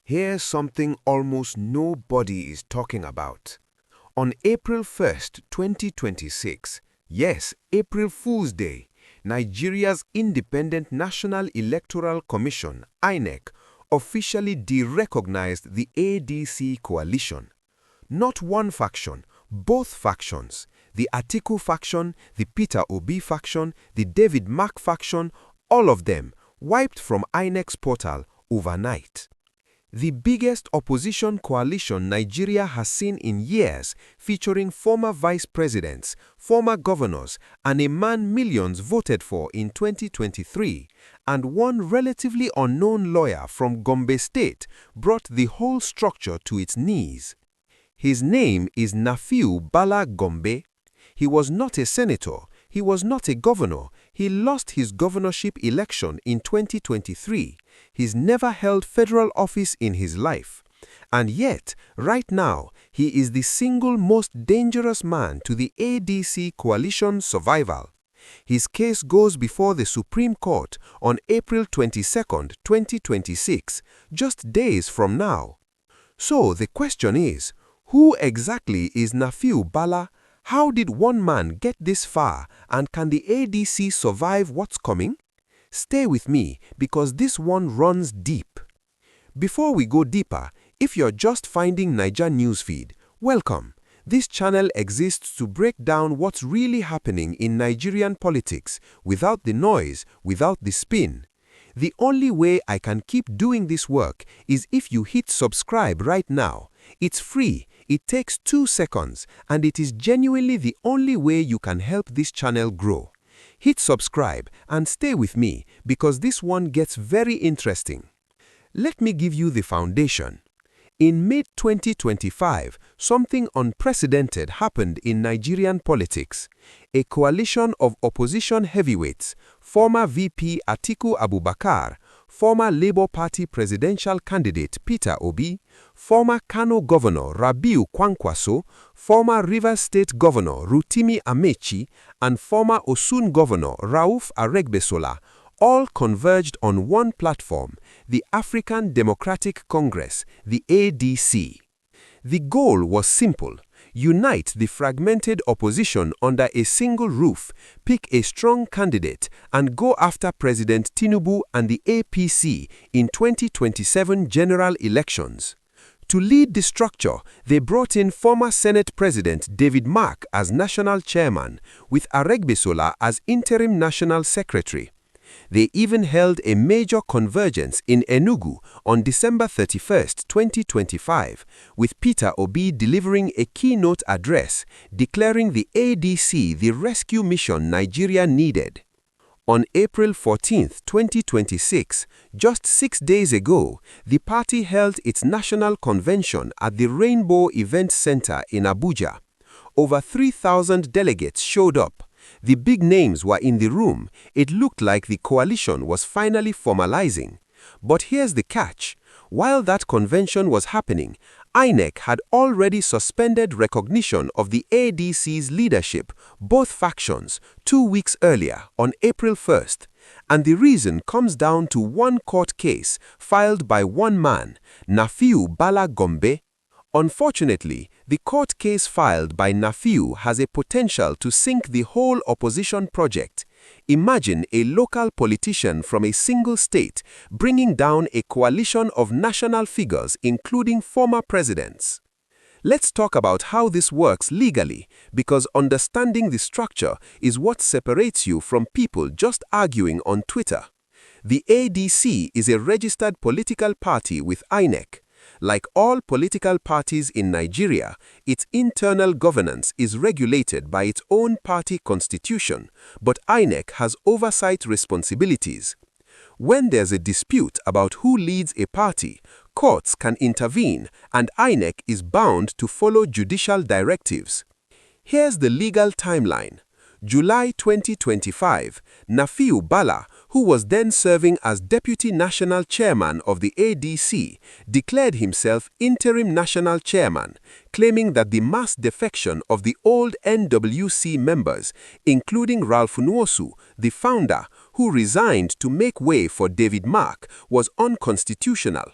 Here's something almost nobody is talking about. On April 1st, 2026, yes, April Fool's Day, Nigeria's Independent National Electoral Commission, INEC, officially derecognized the ADC Coalition. Not one faction, both factions, the Atiku faction, the Peter Obi faction, the David Mark faction, all of them wiped from INEC's portal overnight. The biggest opposition coalition Nigeria has seen in years, featuring former vice presidents, former governors, and a man millions voted for in 2023, and one relatively unknown lawyer from Gombe State brought the whole structure to its knees. His name is Nafiu Bala Gombe. He was not a senator, he was not a governor, he lost his governorship election in 2023. He's never held federal office in his life. And yet, right now, he is the single most dangerous man to the ADC Coalition survival. His case goes before the Supreme Court on April 22, 2026, just days from now. So the question is, who exactly is Nafiu Bala? How did one man get this far, and can the ADC survive what's coming? Stay with me, because this one runs deep. Before we go deeper, if you're just finding Naija Newsfeed, welcome. This channel exists to break down what's really happening in Nigerian politics, without the noise, without the spin. The only way I can keep doing this work is if you hit subscribe right now. It's free, it takes 2 seconds, and it is genuinely the only way you can help this channel grow. Hit subscribe and stay with me, because this one gets very interesting. Let me give you the foundation. In mid-2025, something unprecedented happened in Nigerian politics. A coalition of opposition heavyweights, former VP Atiku Abubakar, former Labour Party presidential candidate Peter Obi, former Kano Governor Rabiu Kwankwaso, former Rivers State Governor Rotimi Amaechi, and former Osun Governor Rauf Aregbesola all converged on one platform, the African Democratic Congress, the ADC. The goal was simple: unite the fragmented opposition under a single roof, pick a strong candidate, and go after President Tinubu and the APC in 2027 general elections. To lead the structure, they brought in former Senate President David Mark as national chairman, with Aregbesola as interim national secretary. They even held a major convergence in Enugu on December 31, 2025, with Peter Obi delivering a keynote address declaring the ADC the rescue mission Nigeria needed. On April 14, 2026, just 6 days ago, the party held its national convention at the Rainbow Event Center in Abuja. Over 3,000 delegates showed up. The big names were in the room. It looked like the coalition was finally formalizing. But here's the catch. While that convention was happening, INEC had already suspended recognition of the ADC's leadership, both factions, 2 weeks earlier, on April 1st. And the reason comes down to one court case filed by one man, Nafiu Bala Gombe. Unfortunately, the court case filed by Nafiu has a potential to sink the whole opposition project. Imagine a local politician from a single state bringing down a coalition of national figures, including former presidents. Let's talk about how this works legally, because understanding the structure is what separates you from people just arguing on Twitter. The ADC is a registered political party with INEC. Like all political parties in Nigeria, its internal governance is regulated by its own party constitution, but INEC has oversight responsibilities. When there's a dispute about who leads a party, courts can intervene, and INEC is bound to follow judicial directives. Here's the legal timeline. July 2025, Nafiu Bala, who was then serving as Deputy National Chairman of the ADC, declared himself Interim National Chairman, claiming that the mass defection of the old NWC members, including Rauf Aregbesola, the founder, who resigned to make way for David Mark, was unconstitutional.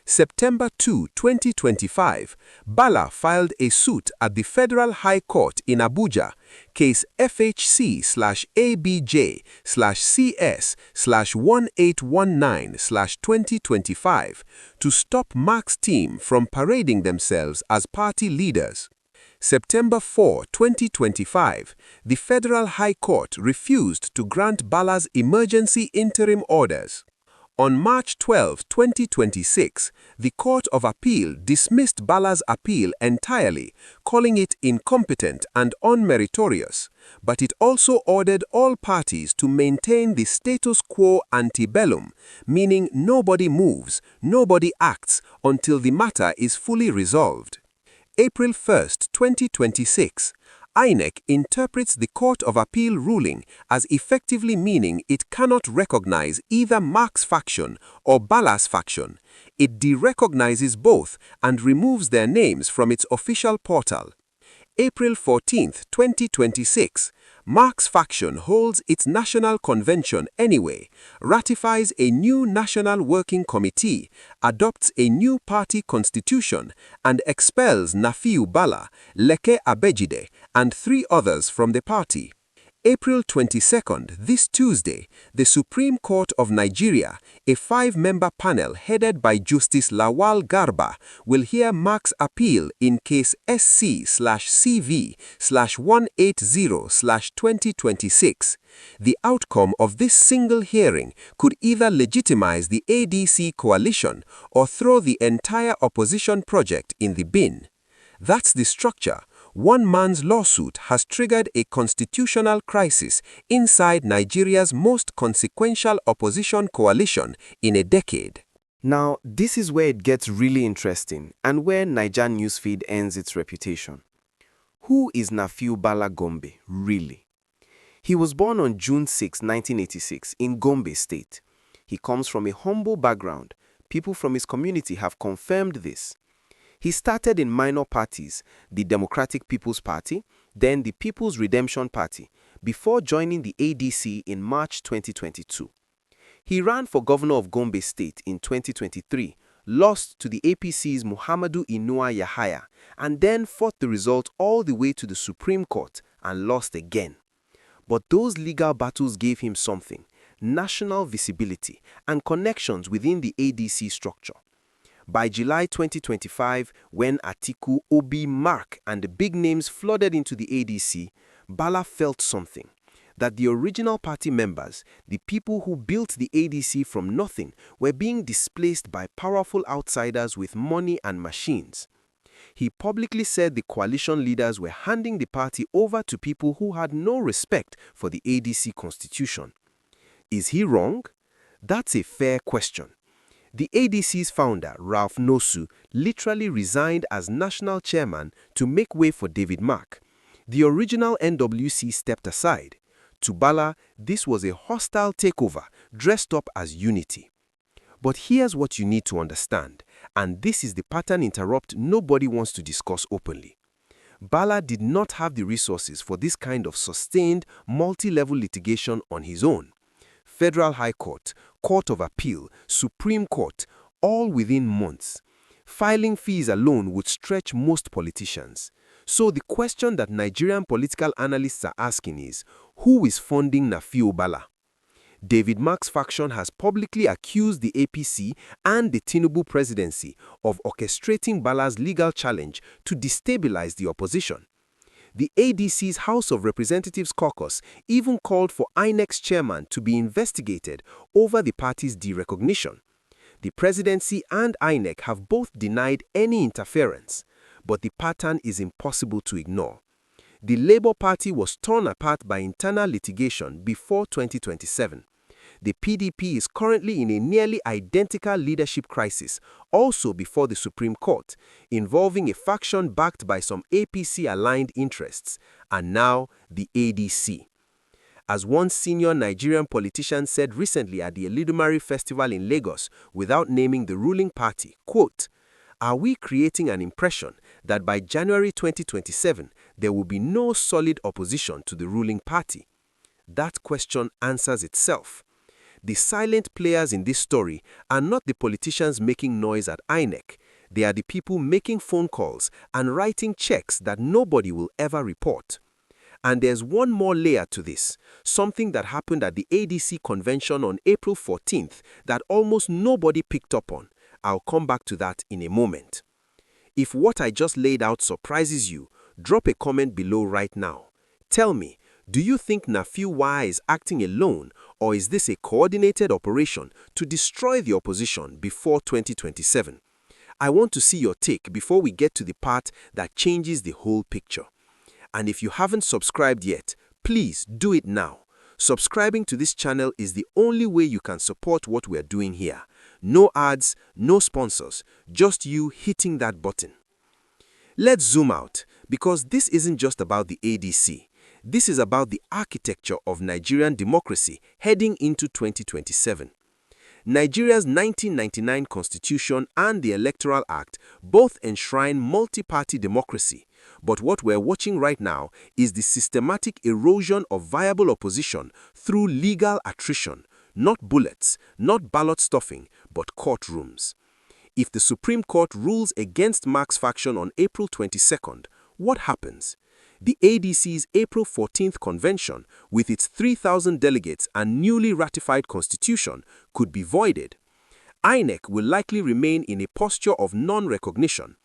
September 2, 2025, Bala filed a suit at the Federal High Court in Abuja, case FHC/ABJ/CS/1819/2025, to stop Mark's team from parading themselves as party leaders. September 4, 2025, the Federal High Court refused to grant Bala's emergency interim orders. On March 12, 2026, the Court of Appeal dismissed Bala's appeal entirely, calling it incompetent and unmeritorious, but it also ordered all parties to maintain the status quo ante bellum, meaning nobody moves, nobody acts until the matter is fully resolved. April 1, 2026, INEC interprets the Court of Appeal ruling as effectively meaning it cannot recognize either Mark's faction or Bala's faction. It derecognizes both and removes their names from its official portal. April 14, 2026, Mark's faction holds its national convention anyway, ratifies a new national working committee, adopts a new party constitution, and expels Nafiu Bala, Leke Abejide, and 3 others from the party. April 22, this Tuesday, the Supreme Court of Nigeria, a 5-member panel headed by Justice Lawal Garba, will hear Mark's appeal in case SC/CV/180/2026. The outcome of this single hearing could either legitimize the ADC Coalition or throw the entire opposition project in the bin. That's the structure. One man's lawsuit has triggered a constitutional crisis inside Nigeria's most consequential opposition coalition in a decade. Now, this is where it gets really interesting and where Niger Newsfeed ends its reputation. Who is Nafiu Bala Gombe, really? He was born on June 6, 1986 in Gombe State. He comes from a humble background. People from his community have confirmed this. He started in minor parties, the Democratic People's Party, then the People's Redemption Party, before joining the ADC in March 2022. He ran for governor of Gombe State in 2023, lost to the APC's Muhammadu Inuwa Yahaya, and then fought the result all the way to the Supreme Court and lost again. But those legal battles gave him something: national visibility and connections within the ADC structure. By July 2025, when Atiku, Obi, Mark, and the big names flooded into the ADC, Bala felt something: that the original party members, the people who built the ADC from nothing, were being displaced by powerful outsiders with money and machines. He publicly said the coalition leaders were handing the party over to people who had no respect for the ADC constitution. Is he wrong? That's a fair question. The ADC's founder, Rauf Nosu, literally resigned as national chairman to make way for David Mark. The original NWC stepped aside. To Bala, this was a hostile takeover dressed up as unity. But here's what you need to understand, and this is the pattern interrupt nobody wants to discuss openly. Bala did not have the resources for this kind of sustained, multi-level litigation on his own. Federal High Court, Court of Appeal, Supreme Court, all within months. Filing fees alone would stretch most politicians. So the question that Nigerian political analysts are asking is, who is funding Nafiu Bala? David Mark's faction has publicly accused the APC and the Tinubu presidency of orchestrating Bala's legal challenge to destabilize the opposition. The ADC's House of Representatives caucus even called for INEC's chairman to be investigated over the party's derecognition. The presidency and INEC have both denied any interference, but the pattern is impossible to ignore. The Labour Party was torn apart by internal litigation before 2027. The PDP is currently in a nearly identical leadership crisis, also before the Supreme Court, involving a faction backed by some APC-aligned interests, and now the ADC. As one senior Nigerian politician said recently at the Elidumari Festival in Lagos, without naming the ruling party, quote, "Are we creating an impression that by January 2027 there will be no solid opposition to the ruling party?" That question answers itself. The silent players in this story are not the politicians making noise at INEC. They are the people making phone calls and writing checks that nobody will ever report. And there's one more layer to this, something that happened at the ADC convention on April 14th that almost nobody picked up on. I'll come back to that in a moment. If what I just laid out surprises you, drop a comment below right now. Tell me, do you think Nafiu Wa is acting alone, or is this a coordinated operation to destroy the opposition before 2027? I want to see your take before we get to the part that changes the whole picture. And if you haven't subscribed yet, please do it now. Subscribing to this channel is the only way you can support what we're doing here. No ads, no sponsors, just you hitting that button. Let's zoom out, because this isn't just about the ADC. This is about the architecture of Nigerian democracy heading into 2027. Nigeria's 1999 Constitution and the Electoral Act both enshrine multi-party democracy, but what we're watching right now is the systematic erosion of viable opposition through legal attrition, not bullets, not ballot stuffing, but courtrooms. If the Supreme Court rules against Marx's faction on April 22nd, what happens? The ADC's April 14th convention, with its 3,000 delegates and newly ratified constitution, could be voided. INEC will likely remain in a posture of non-recognition.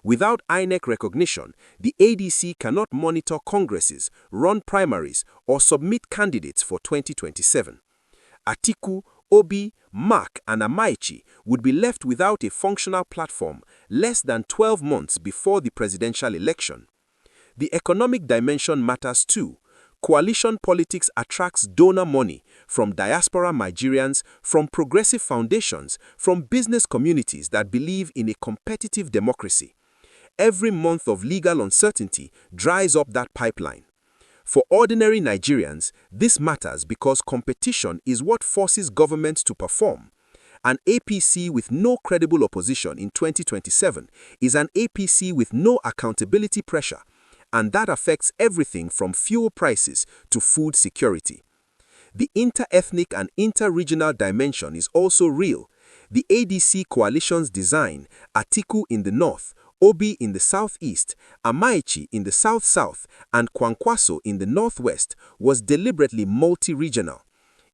Without INEC recognition, the ADC cannot monitor congresses, run primaries, or submit candidates for 2027. Atiku, Obi, Mark, and Amaechi would be left without a functional platform less than 12 months before the presidential election. The economic dimension matters too. Coalition politics attracts donor money from diaspora Nigerians, from progressive foundations, from business communities that believe in a competitive democracy. Every month of legal uncertainty dries up that pipeline. For ordinary Nigerians, this matters because competition is what forces governments to perform. An APC with no credible opposition in 2027 is an APC with no accountability pressure, and that affects everything from fuel prices to food security. The inter-ethnic and inter-regional dimension is also real. The ADC Coalition's design, Atiku in the north, Obi in the southeast, Amaechi in the south-south, and Kwankwaso in the northwest, was deliberately multi-regional.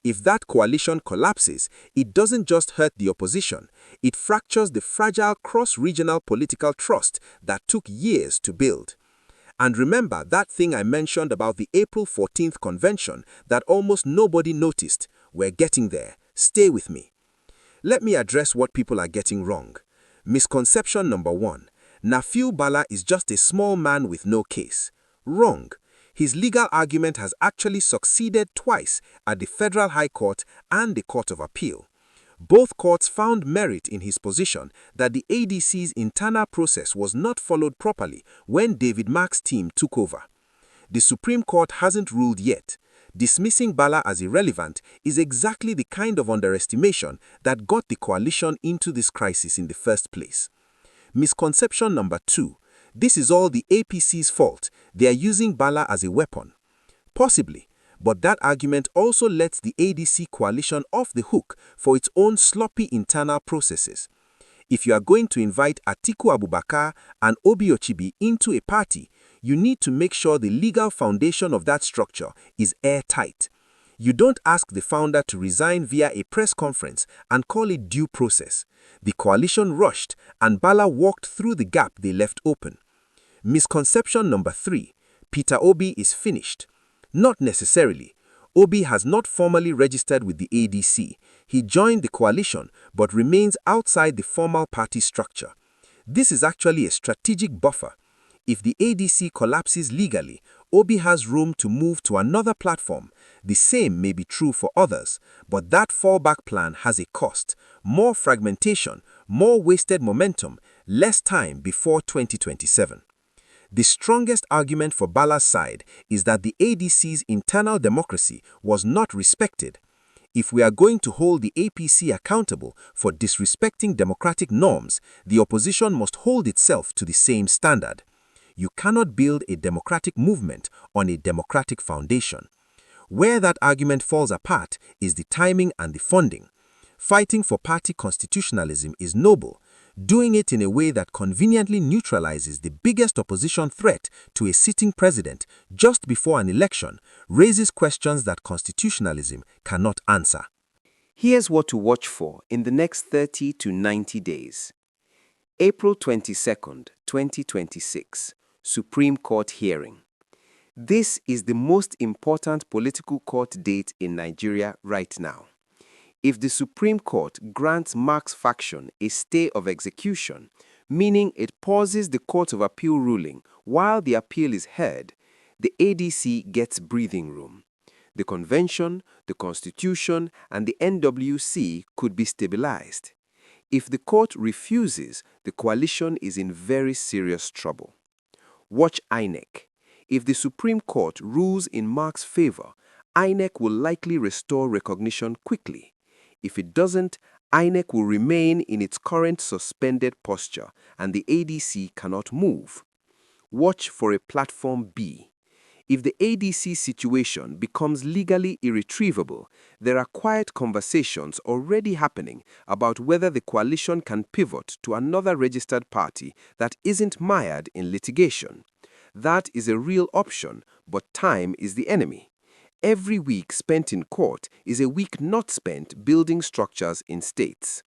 If that coalition collapses, it doesn't just hurt the opposition, it fractures the fragile cross-regional political trust that took years to build. And remember that thing I mentioned about the April 14th convention that almost nobody noticed? We're getting there. Stay with me. Let me address what people are getting wrong. Misconception number 1. Nafiu Bala is just a small man with no case. Wrong. His legal argument has actually succeeded twice at the Federal High Court and the Court of Appeal. Both courts found merit in his position that the ADC's internal process was not followed properly when David Marx's team took over. The Supreme Court hasn't ruled yet. Dismissing Bala as irrelevant is exactly the kind of underestimation that got the coalition into this crisis in the first place. Misconception number 2. This is all the APC's fault. They are using Bala as a weapon. Possibly. But that argument also lets the ADC coalition off the hook for its own sloppy internal processes. If you are going to invite Atiku Abubakar and Obi Ochibi into a party, you need to make sure the legal foundation of that structure is airtight. You don't ask the founder to resign via a press conference and call it due process. The coalition rushed and Bala walked through the gap they left open. Misconception number 3. Peter Obi is finished. Not necessarily. Obi has not formally registered with the ADC. He joined the coalition but remains outside the formal party structure. This is actually a strategic buffer. If the ADC collapses legally, Obi has room to move to another platform. The same may be true for others, but that fallback plan has a cost. More fragmentation, more wasted momentum, less time before 2027. The strongest argument for Bala's side is that the ADC's internal democracy was not respected. If we are going to hold the APC accountable for disrespecting democratic norms, the opposition must hold itself to the same standard. You cannot build a democratic movement on a democratic foundation. Where that argument falls apart is the timing and the funding. Fighting for party constitutionalism is noble. Doing it in a way that conveniently neutralizes the biggest opposition threat to a sitting president just before an election raises questions that constitutionalism cannot answer. Here's what to watch for in the next 30 to 90 days. April 22nd, 2026, Supreme Court hearing. This is the most important political court date in Nigeria right now. If the Supreme Court grants Mark's faction a stay of execution, meaning it pauses the Court of Appeal ruling while the appeal is heard, the ADC gets breathing room. The convention, the constitution, and the NWC could be stabilized. If the court refuses, the coalition is in very serious trouble. Watch INEC. If the Supreme Court rules in Mark's favor, INEC will likely restore recognition quickly. If it doesn't, INEC will remain in its current suspended posture and the ADC cannot move. Watch for a Platform B. If the ADC situation becomes legally irretrievable, there are quiet conversations already happening about whether the coalition can pivot to another registered party that isn't mired in litigation. That is a real option, but time is the enemy. Every week spent in court is a week not spent building structures in states.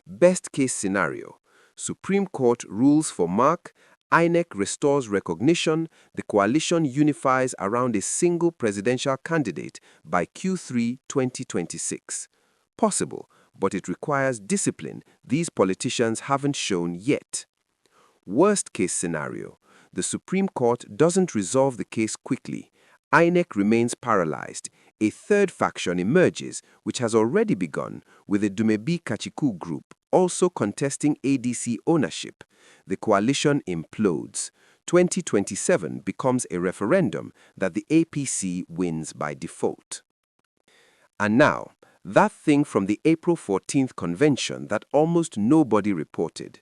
Best case scenario: Supreme Court rules for Mark, INEC restores recognition, the coalition unifies around a single presidential candidate by Q3 2026. Possible, but it requires discipline these politicians haven't shown yet. Worst case scenario: the Supreme Court doesn't resolve the case quickly. INEC remains paralyzed. A third faction emerges, which has already begun, with the Dumebi Kachiku group also contesting ADC ownership. The coalition implodes. 2027 becomes a referendum that the APC wins by default. And now, that thing from the April 14th convention that almost nobody reported.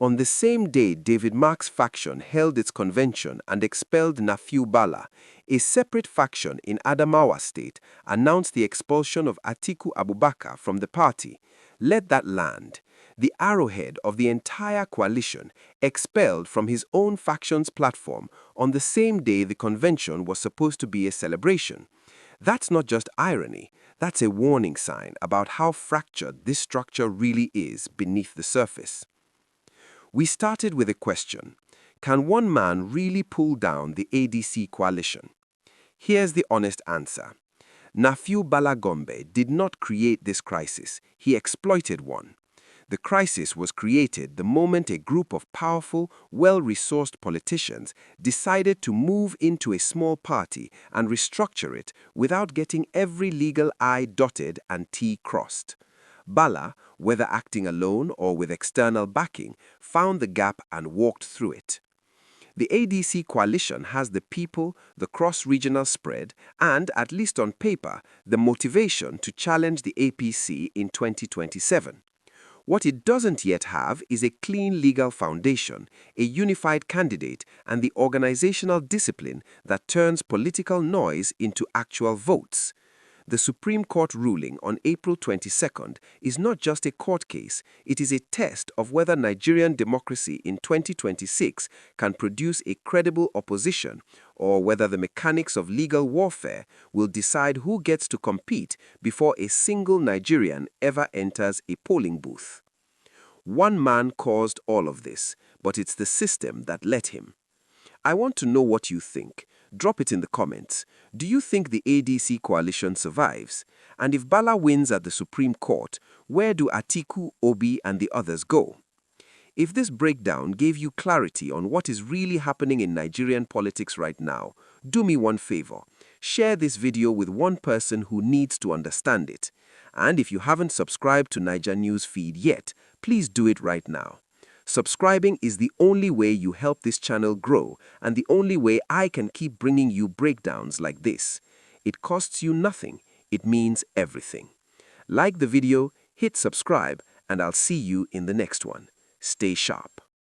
On the same day David Mark's faction held its convention and expelled Nafiu Bala, a separate faction in Adamawa State announced the expulsion of Atiku Abubakar from the party. Let that land. The arrowhead of the entire coalition, expelled from his own faction's platform on the same day the convention was supposed to be a celebration. That's not just irony, that's a warning sign about how fractured this structure really is beneath the surface. We started with a question: can one man really pull down the ADC coalition? Here's the honest answer. Nafiu Bala Gombe did not create this crisis, he exploited one. The crisis was created the moment a group of powerful, well-resourced politicians decided to move into a small party and restructure it without getting every legal I dotted and T crossed. Bala, whether acting alone or with external backing, found the gap and walked through it. The ADC coalition has the people, the cross-regional spread, and, at least on paper, the motivation to challenge the APC in 2027. What it doesn't yet have is a clean legal foundation, a unified candidate, and the organizational discipline that turns political noise into actual votes. The Supreme Court ruling on April 22nd is not just a court case, it is a test of whether Nigerian democracy in 2026 can produce a credible opposition, or whether the mechanics of legal warfare will decide who gets to compete before a single Nigerian ever enters a polling booth. One man caused all of this, but it's the system that let him. I want to know what you think. Drop it in the comments. Do you think the ADC coalition survives? And if Bala wins at the Supreme Court, where do Atiku, Obi, and the others go? If this breakdown gave you clarity on what is really happening in Nigerian politics right now, do me one favor. Share this video with one person who needs to understand it. And if you haven't subscribed to Niger News feed yet, please do it right now. Subscribing is the only way you help this channel grow and the only way I can keep bringing you breakdowns like this. It costs you nothing. It means everything. Like the video, hit subscribe, and I'll see you in the next one. Stay sharp.